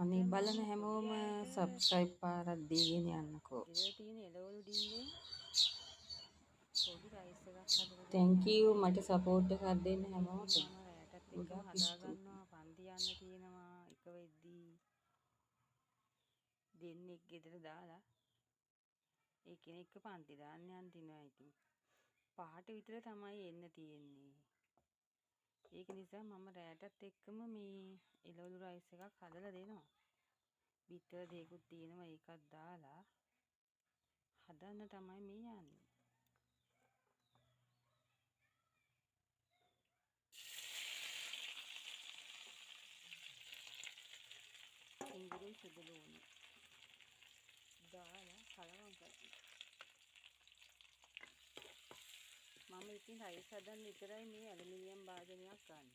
අනේ බලන හැමෝම සබ්ස්ක්‍රයිබ් පාරක් දීගෙන යන්නකෝ. ගෙදර තියෙන එළවලු ඩිංගෙන් පොඩි රයිස් එකක් හදලා දෙන්න thank you යන්නේ. මට සපෝට් එකක් දෙන්න හැමෝටම. මම රැටත් එක්කම ගොඩාක් හදා ස්තුතියි. ගන්නවා පන්ති යන්න තියෙනවා එක වෙද්දී දෙන්නෙක් ගෙදර දාලා ඒ කෙනෙක්ව පන්ති දාන්න යන්න තිනවා. ඉතින් පහට විතර තමයි එන්න තියෙන්නේ. ඒක නිසා මම රැටත් එක්කම මේ එළවලු රයිස් එකක් හදලා දෙනවා. බිත්තර දෙකකුත් තියෙනවා ඒකත් දාලා හදන්න තමයි මේ යන්නේ. ඉංග්‍රීසි සුදු ලුණු දාලා කලවම් කරනවා. මම ඉතින් රයිස් හදන්න විතරයි මේ ඇලුමිනියම් භාජනයක් ගන්න.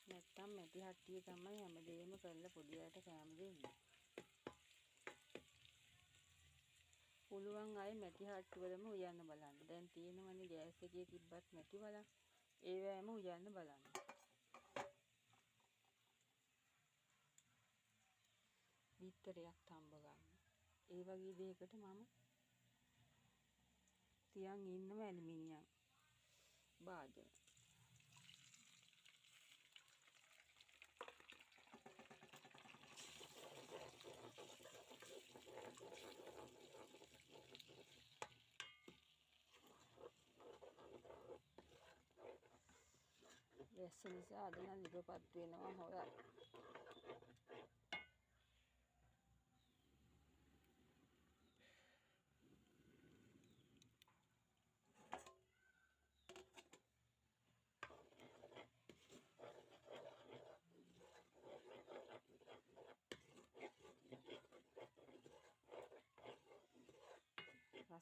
නැත්තම් මැටි හට්ටිය තමයි හැමදේම කරලා පොඩි අයට කෑම දෙන්නේ. පුළුවන් අය මැටි හට්ටු වලම උයන්න බලන්න. දැන් තියෙනවනේ ගෑස් එකේ තිබ්බත් මැටි වලක්. ඒවැම උයන්න බලන්න. බිත්තරයක් තම්බ ගන්න. ඒ වගේ දෙයකට මම තියන් ඉන්නව ඇලුමිනියම් භාජන. වැස්ස නිසා අද නම් ලිපපත් වෙනවා හොරයි.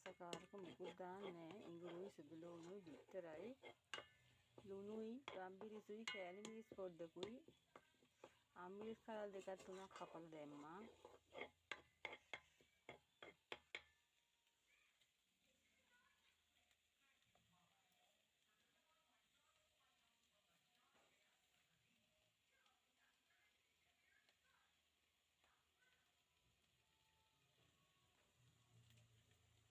රසකාරක මුකුත් දාන්නේ නැහැ. ඉඟුරුයි සුදු ලුණුයි බිත්තරයි ලුණුයි ගම්බිරිසුයි කෑලි මිරිස් පොඩ්ඩකුයි අම්මිරිස් කලල් දෙකක් තුනක් කපලා දැම්මා.